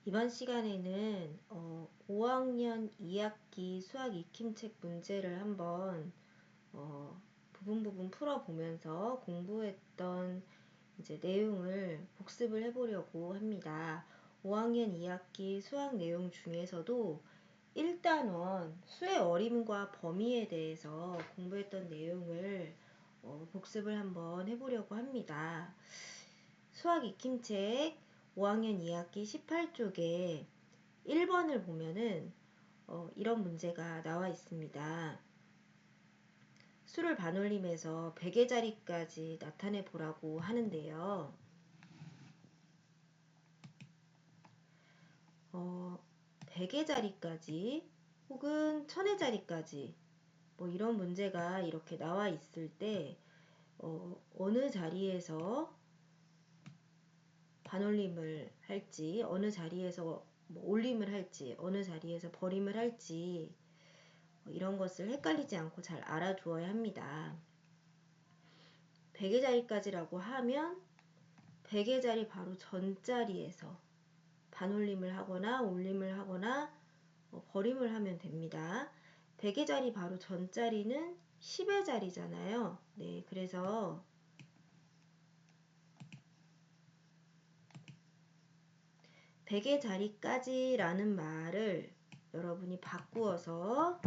이번 시간에는 5학년 2학기 수학 익힘책 문제를 한번 부분 풀어보면서 공부했던 이제 내용을 복습을 해보려고 합니다. 5학년 2학기 수학 내용 중에서도 1단원 수의 어림과 범위에 대해서 공부했던 내용을 복습을 한번 해보려고 합니다. 수학 익힘책 5학년 2학기 18쪽에 1번을 보면은 이런 문제가 나와 있습니다. 수를 반올림해서 100의 자리까지 나타내 보라고 하는데요. 100의 자리까지 혹은 1000의 자리까지 뭐 이런 문제가 이렇게 나와 있을 때 어느 자리에서 반올림을 할지, 어느 자리에서 뭐 올림을 할지, 어느 자리에서 버림을 할지 이런 것을 헷갈리지 않고 잘 알아두어야 합니다. 100의 자리까지라고 하면 100의 자리 바로 전자리에서 반올림을 하거나 올림을 하거나 버림을 하면 됩니다. 100의 자리 바로 전자리는 10의 자리잖아요. 네, 그래서 100의 자리까지 라는 말을 여러분이 바꾸어서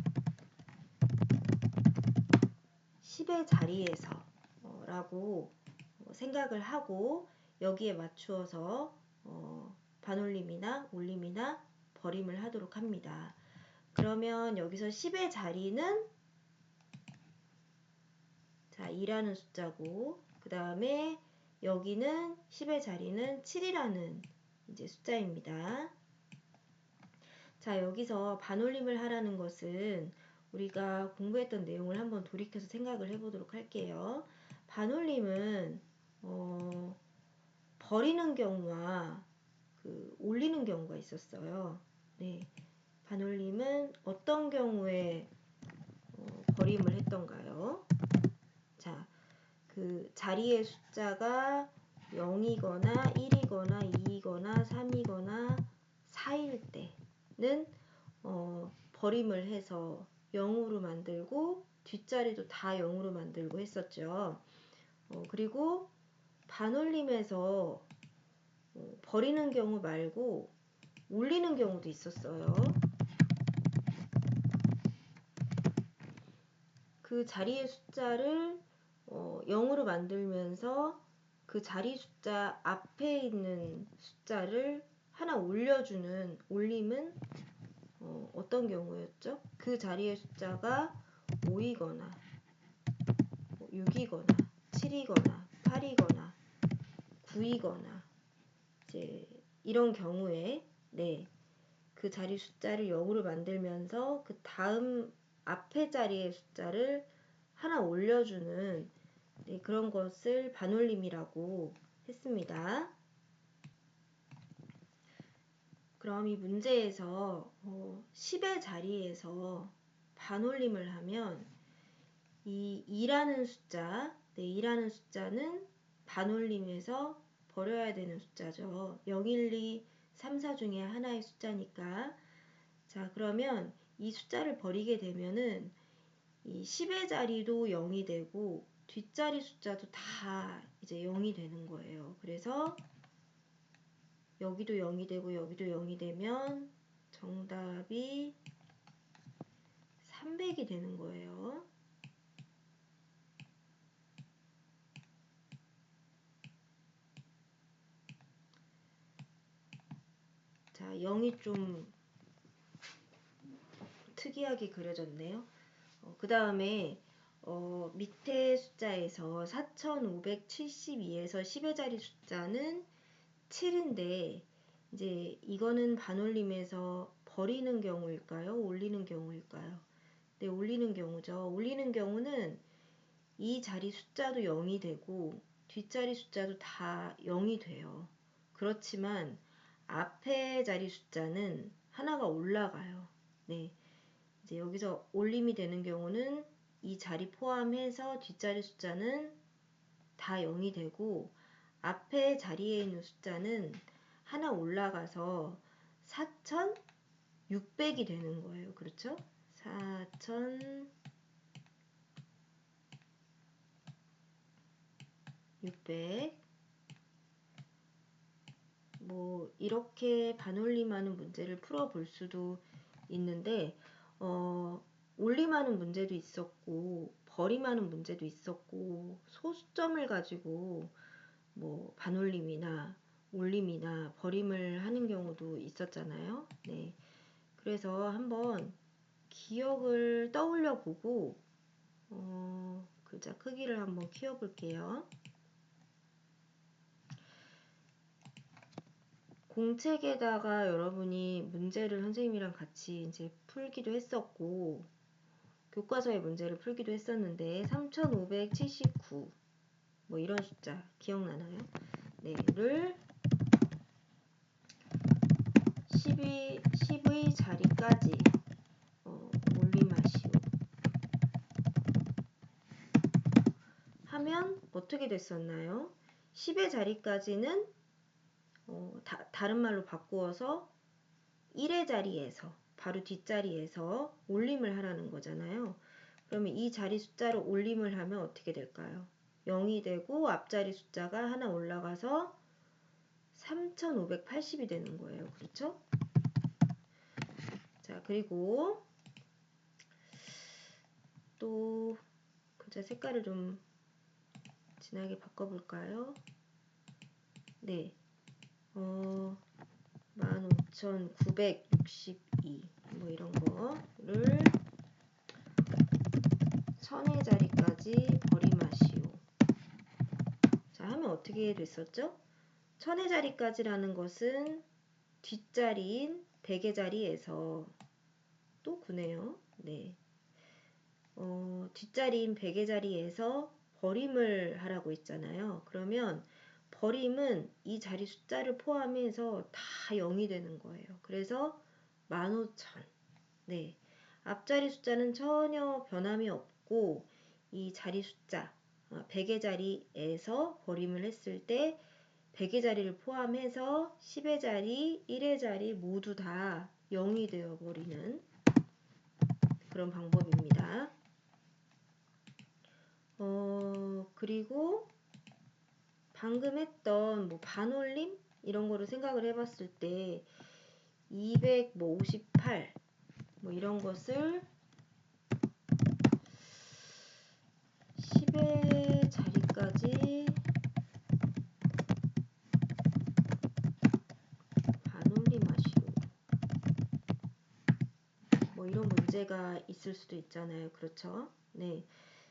10의 자리에서 라고 생각을 하고 여기에 맞추어서 반올림이나 올림이나 버림을 하도록 합니다. 그러면 여기서 10의 자리는 자 2라는 숫자고 그 다음에 여기는 10의 자리는 7이라는 이제 숫자입니다. 자 여기서 반올림을 하라는 것은 우리가 공부했던 내용을 한번 돌이켜서 생각을 해보도록 할게요. 반올림은 버리는 경우와 올리는 경우가 있었어요. 네, 반올림은 어떤 경우에 버림을 했던가요? 자, 그 자리의 숫자가 0이거나 1이거나 2이거나 3이거나 4일 때는 버림을 해서 0으로 만들고 뒷자리도 다 0으로 만들고 했었죠. 그리고 반올림에서 버리는 경우 말고 올리는 경우도 있었어요. 그 자리의 숫자를 0으로 만들면서 그 자리 숫자 앞에 있는 숫자를 하나 올려주는 올림은 어떤 경우였죠? 그 자리의 숫자가 5이거나 6이거나 7이거나 8이거나 9이거나 이제 이런 경우에 네, 그 자리 숫자를 0으로 만들면서 그 다음 앞에 자리의 숫자를 하나 올려주는 네, 그런 것을 반올림이라고 했습니다. 그럼 이 문제에서 10의 자리에서 반올림을 하면 이 2라는 숫자, 네, 2라는 숫자는 반올림에서 버려야 되는 숫자죠. 0, 1, 2, 3, 4 중에 하나의 숫자니까. 자, 그러면 이 숫자를 버리게 되면은 이 10의 자리도 0이 되고 뒷자리 숫자도 다 이제 0이 되는 거예요. 그래서 여기도 0이 되고 여기도 0이 되면 정답이 300이 되는 거예요. 자, 0이 좀 특이하게 그려졌네요. 그 다음에 밑에 숫자에서 4572에서 10의 자리 숫자는 7인데 이제 이거는 반올림에서 버리는 경우일까요? 올리는 경우일까요? 네, 올리는 경우죠. 올리는 경우는 이 자리 숫자도 0이 되고 뒷자리 숫자도 다 0이 돼요. 그렇지만 앞에 자리 숫자는 하나가 올라가요. 네, 이제 여기서 올림이 되는 경우는 이 자리 포함해서 뒷자리 숫자는 다 0이 되고 앞에 자리에 있는 숫자는 하나 올라가서 4,600이 되는 거예요. 그렇죠? 4,600. 뭐 이렇게 반올림하는 문제를 풀어볼 수도 있는데 올림하는 문제도 있었고 버림하는 문제도 있었고 소수점을 가지고 뭐 반올림이나 올림이나 버림을 하는 경우도 있었잖아요. 네, 그래서 한번 기억을 떠올려 보고 글자 크기를 한번 키워 볼게요. 공책에다가 여러분이 문제를 선생님이랑 같이 이제 풀기도 했었고 교과서의 문제를 풀기도 했었는데 3579 뭐 이런 숫자 기억나나요? 네, 를 10의 자리까지 올림하시오 하면 어떻게 됐었나요? 10의 자리까지는 다른 말로 바꾸어서 1의 자리에서 바로 뒷자리에서 올림을 하라는 거잖아요. 그러면 이 자리 숫자를 올림을 하면 어떻게 될까요? 0이 되고 앞자리 숫자가 하나 올라가서 3580이 되는 거예요. 그렇죠? 자, 그리고 또 글자 색깔을 좀 진하게 바꿔볼까요? 네, 15,962 뭐 이런 거를 1000의 자리까지 버림하시오. 자, 하면 어떻게 됐었죠? 1000의 자리까지라는 것은 뒷자리인 100의 자리에서 또 9네요. 네. 뒷자리인 100의 자리에서 버림을 하라고 했잖아요. 그러면 버림은 이 자리 숫자를 포함해서 다 0이 되는 거예요. 그래서 15,000. 네. 앞자리 숫자는 전혀 변함이 없고 이 자리 숫자 100의 자리에서 버림을 했을 때 100의 자리를 포함해서 10의 자리, 1의 자리 모두 다 0이 되어버리는 그런 방법입니다. 그리고 방금 했던 뭐 반올림 이런 거를 생각을 해봤을 때 258 뭐 이런 것을 10의 자리까지 반올림하시오. 뭐 이런 문제가 있을 수도 있잖아요. 그렇죠? 네.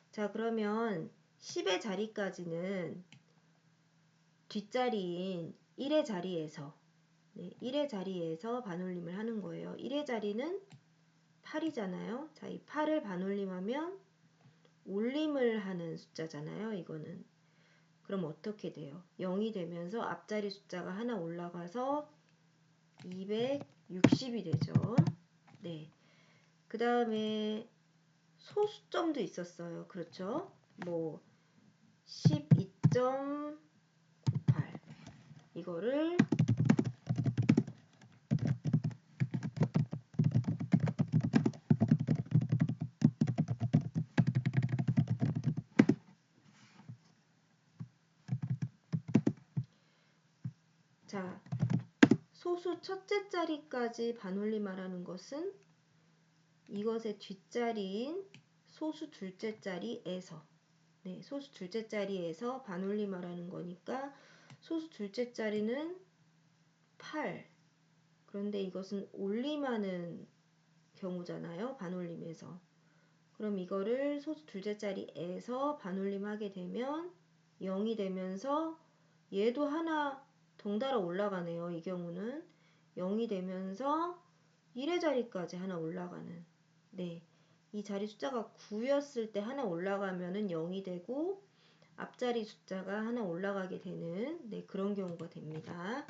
자, 그러면 10의 자리까지는 뒷자리인 1의 자리에서 1의 자리에서 반올림을 하는 거예요. 1의 자리는 8이잖아요. 자, 이 8을 반올림하면 올림을 하는 숫자잖아요. 이거는. 그럼 어떻게 돼요? 0이 되면서 앞자리 숫자가 하나 올라가서 260이 되죠. 네. 그 다음에 소수점도 있었어요. 그렇죠? 뭐 12.98 이거를 자, 소수 첫째 자리까지 반올림하라는 것은 이것의 뒷자리인 소수 둘째 자리에서 소수 둘째 자리에서 반올림하라는 거니까 소수 둘째 자리는 8. 그런데 이것은 올림하는 경우잖아요. 반올림에서. 그럼 이거를 소수 둘째 자리에서 반올림하게 되면 0이 되면서 얘도 하나 덩달아 올라가네요. 이 경우는 0이 되면서 1의 자리까지 하나 올라가는 이 자리 숫자가 9였을 때 하나 올라가면은 0이 되고 앞자리 숫자가 하나 올라가게 되는 그런 경우가 됩니다.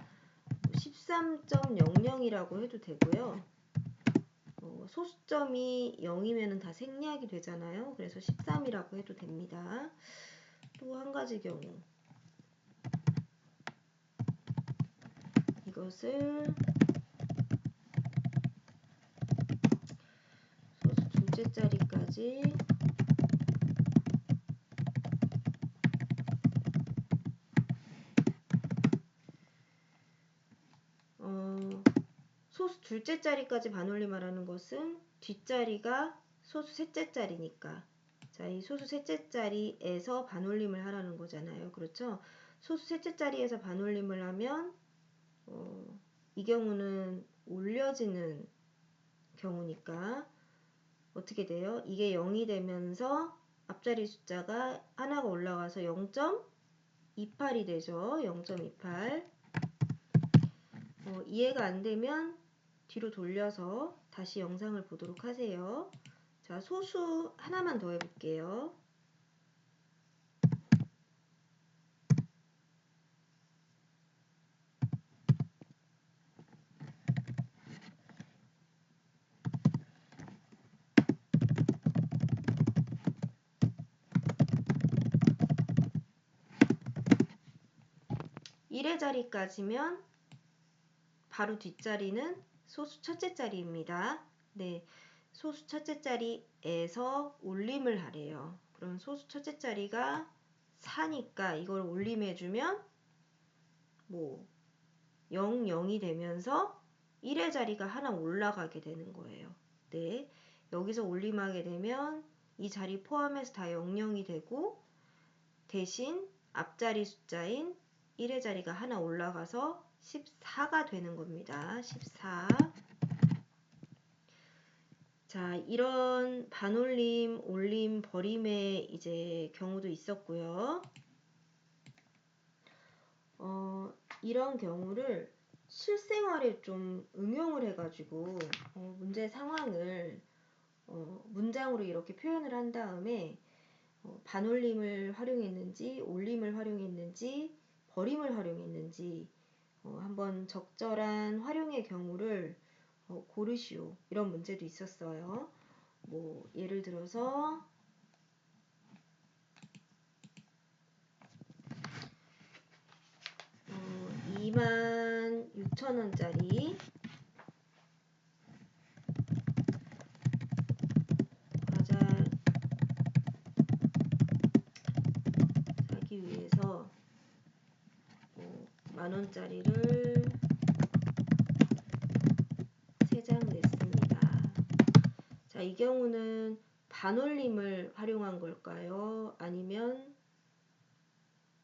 13.00이라고 해도 되고요. 소수점이 0이면 다 생략이 되잖아요. 그래서 13이라고 해도 됩니다. 또 한 가지 경우 이것을 둘째짜리까지 소수 둘째짜리까지 반올림하라는 것은 뒷자리가 소수 셋째짜리니까, 자, 이 소수 셋째짜리에서 반올림을 하라는 거잖아요. 그렇죠? 소수 셋째짜리에서 반올림을 하면 이 경우는 올려지는 경우니까 어떻게 돼요? 이게 0이 되면서 앞자리 숫자가 하나가 올라가서 0.28이 되죠. 0.28. 이해가 안 되면 뒤로 돌려서 다시 영상을 보도록 하세요. 자, 소수 하나만 더 해볼게요. (1의) 자리까지면 바로 뒷자리는 소수 첫째 자리입니다. 네, 소수 첫째 자리에서 올림을 하래요. 그럼 소수 첫째 자리가 4니까 이걸 올림해주면 0, 0이 되면서 1의 자리가 하나 올라가게 되는 거예요. 네, 여기서 올림하게 되면 이 자리 포함해서 다 00이 되고 대신 앞자리 숫자인 1의 자리가 하나 올라가서 14가 되는 겁니다. 14. 자, 이런 반올림, 올림, 버림의 이제 경우도 있었고요. 이런 경우를 실생활에 좀 응용을 해가지고 문제 상황을 문장으로 이렇게 표현을 한 다음에 반올림을 활용했는지, 올림을 활용했는지, 버림을 활용했는지 한번 적절한 활용의 경우를 고르시오. 이런 문제도 있었어요. 예를 들어서 26,000원짜리 과자 사기 위해서 10,000원짜리를 3장 냈습니다. 자, 이 경우는 반올림을 활용한 걸까요? 아니면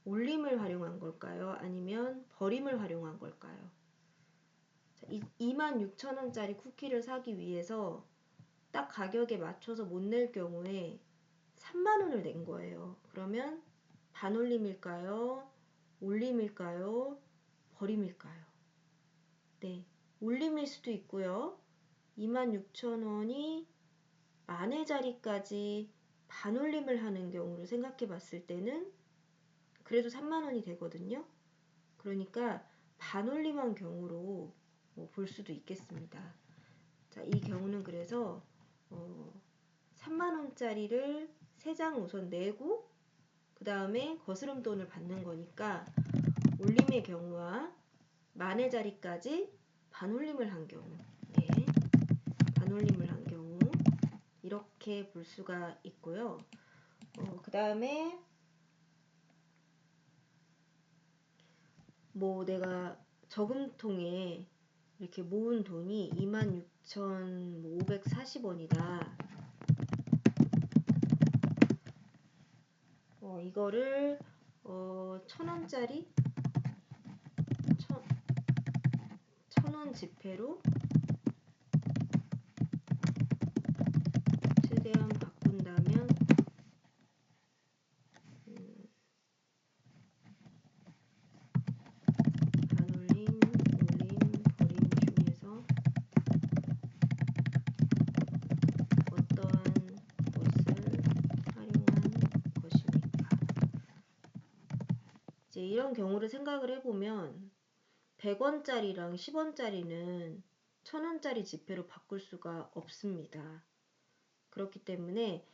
올림을 활용한 걸까요? 아니면 버림을 활용한 걸까요? 자, 26,000원짜리 쿠키를 사기 위해서 딱 가격에 맞춰서 못 낼 경우에 3만원을 낸 거예요. 그러면 반올림일까요? 올림일까요? 버림일까요? 네, 올림일 수도 있고요. 26,000원이 만의 자리까지 반올림을 하는 경우를 생각해 봤을 때는 그래도 3만원이 되거든요. 그러니까 반올림한 경우로 볼 수도 있겠습니다. 자, 이 경우는 그래서 3만원짜리를 3장 우선 내고 그 다음에 거스름돈을 받는 거니까 올림의 경우와 만의 자리까지 반올림을 한 경우, 네, 반올림을 한 경우 이렇게 볼 수가 있고요. 그 다음에 내가 저금통에 이렇게 모은 돈이 26,540원이다. 이거를 1,000원짜리 1,000원 지폐로 최대한 바꾼다면 반올림, 올림, 버림 중에서 어떠한 것을 활용한 것입니까? 이제 이런 경우를 생각을 해보면 100원짜리랑 10원짜리는 1,000원짜리 지폐로 바꿀 수가 없습니다. 그렇기 때문에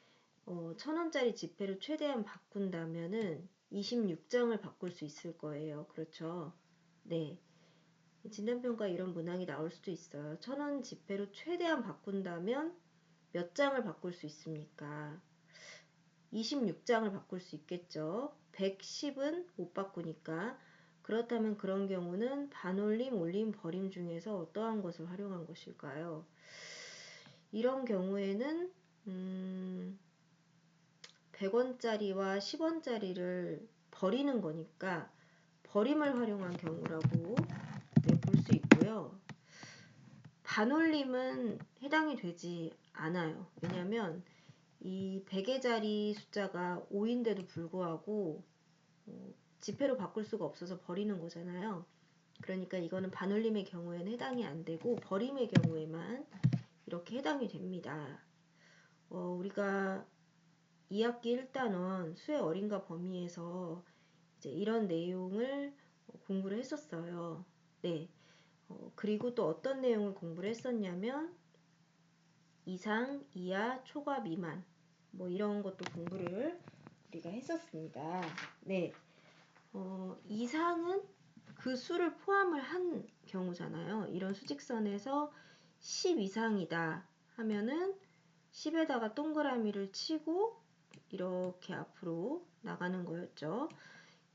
1,000원짜리 지폐로 최대한 바꾼다면은 26장을 바꿀 수 있을 거예요. 그렇죠? 네. 진단평가에 이런 문항이 나올 수도 있어요. 1,000원 지폐로 최대한 바꾼다면 몇 장을 바꿀 수 있습니까? 26장을 바꿀 수 있겠죠. 110은 못 바꾸니까. 그렇다면 그런 경우는 반올림, 올림, 버림 중에서 어떠한 것을 활용한 것일까요? 이런 경우에는 100원짜리와 10원짜리를 버리는 거니까 버림을 활용한 경우라고 볼 수 있고요. 반올림은 해당이 되지 않아요. 왜냐하면 이 100의 자리 숫자가 5인데도 불구하고 지폐로 바꿀 수가 없어서 버리는 거잖아요. 그러니까 이거는 반올림의 경우에는 해당이 안 되고 버림의 경우에만 이렇게 해당이 됩니다. 우리가 2학기 1단원 수의 어림과 범위에서 이제 이런 내용을 공부를 했었어요. 네. 그리고 또 어떤 내용을 공부를 했었냐면 이상, 이하, 초과, 미만 뭐 이런 것도 공부를 우리가 했었습니다. 네. 이상은 그 수를 포함을 한 경우잖아요. 이런 수직선에서 10 이상이다 하면은 10에다가 동그라미를 치고 이렇게 앞으로 나가는 거였죠.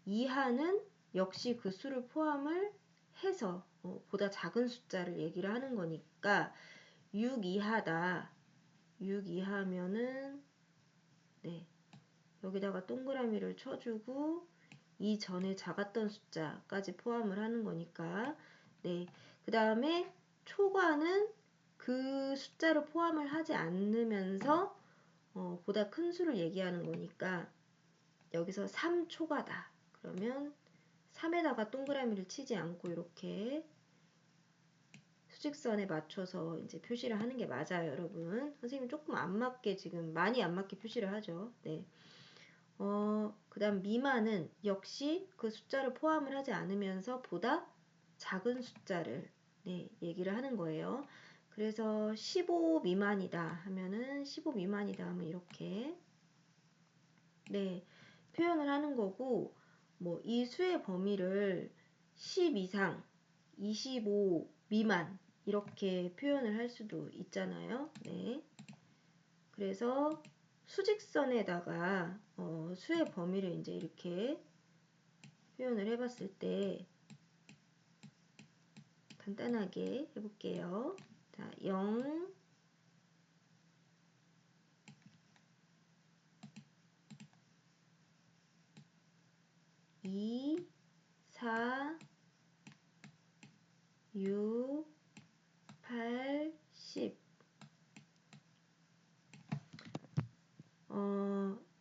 이하는 역시 그 수를 포함을 해서 보다 작은 숫자를 얘기를 하는 거니까 6 이하다. 6 이하면은 네. 여기다가 동그라미를 쳐주고 이 전에 작았던 숫자까지 포함을 하는 거니까 네. 그 다음에 초과는 그 숫자를 포함을 하지 않으면서 보다 큰 수를 얘기하는 거니까 여기서 3초과다. 그러면 3에다가 동그라미를 치지 않고 이렇게 수직선에 맞춰서 이제 표시를 하는 게 맞아요, 여러분. 선생님 조금 안 맞게 지금 많이 안 맞게 표시를 하죠. 네. 그 다음 미만은 역시 그 숫자를 포함을 하지 않으면서 보다 작은 숫자를 네, 얘기를 하는 거예요. 그래서 15 미만이다 하면은 15 미만이다 하면 이렇게 네, 표현을 하는 거고 뭐 이 수의 범위를 10 이상, 25 미만 이렇게 표현을 할 수도 있잖아요. 네. 그래서 수직선에다가 수의 범위를 이제 이렇게 표현을 해봤을 때 간단하게 해볼게요. 자, 0, 2, 4, 6, 8, 10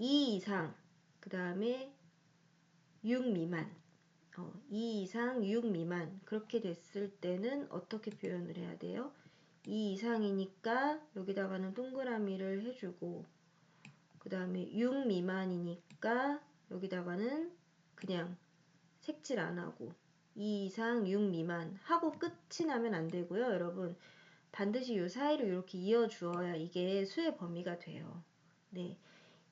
2 이상 그 다음에 6 미만 2 이상 6 미만 그렇게 됐을 때는 어떻게 표현을 해야 돼요? 2 이상이니까 여기다가는 동그라미를 해주고 그 다음에 6 미만이니까 여기다가는 그냥 색칠 안 하고 2 이상 6 미만 하고 끝이 나면 안 되고요. 여러분 반드시 이 사이를 이렇게 이어 주어야 이게 수의 범위가 돼요. 네.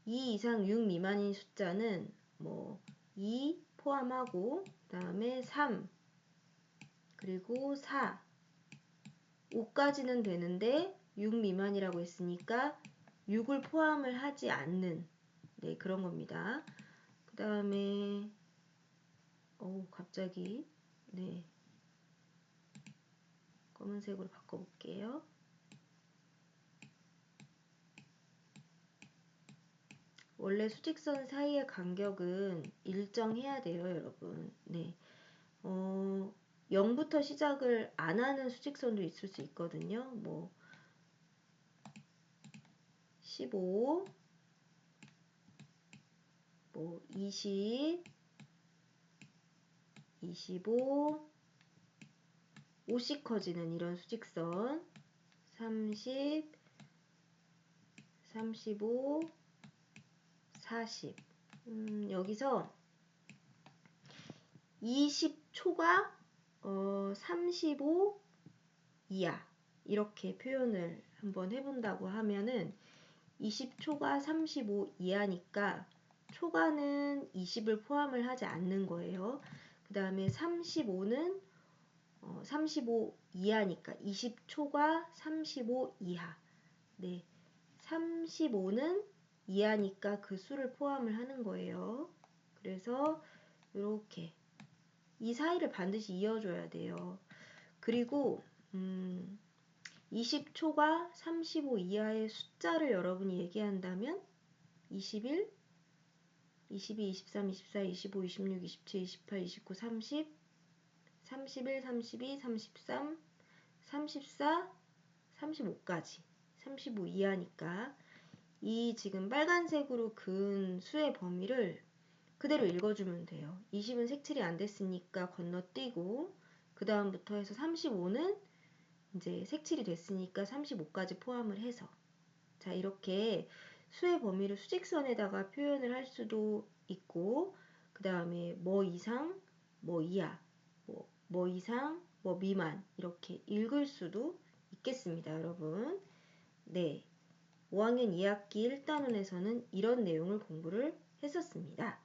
2 이상 6 미만인 숫자는 뭐 2 포함하고 그 다음에 3 그리고 4 5까지는 되는데 6 미만이라고 했으니까 6을 포함을 하지 않는 네, 그런 겁니다. 그 다음에 갑자기 네 검은색으로 바꿔볼게요. 원래 수직선 사이의 간격은 일정해야 돼요, 여러분. 네. 0부터 시작을 안 하는 수직선도 있을 수 있거든요. 뭐 15, 뭐 20, 25, 50 커지는 이런 수직선 30, 35, 40 여기서 20초가 35 이하 이렇게 표현을 한번 해본다고 하면은 20초가 35 이하니까 초과는 20을 포함을 하지 않는 거예요. 그 다음에 35는 35 이하니까 20초가 35 이하. 네. 35는 이하니까 그 수를 포함을 하는 거예요. 그래서 이렇게 이 사이를 반드시 이어줘야 돼요. 그리고 20초가 35 이하의 숫자를 여러분이 얘기한다면 21, 22, 23, 24, 25, 26, 27, 28, 29, 30, 31, 32, 33, 34, 35까지 35 이하니까 이 지금 빨간색으로 그은 수의 범위를 그대로 읽어주면 돼요. 20은 색칠이 안 됐으니까 건너뛰고 그 다음부터 해서 35는 이제 색칠이 됐으니까 35까지 포함을 해서 자 이렇게 수의 범위를 수직선에다가 표현을 할 수도 있고 그 다음에 뭐 이상, 뭐 이하, 뭐 이상, 뭐 미만 이렇게 읽을 수도 있겠습니다, 여러분. 네, 5학년 2학기 1단원에서는 이런 내용을 공부를 했었습니다.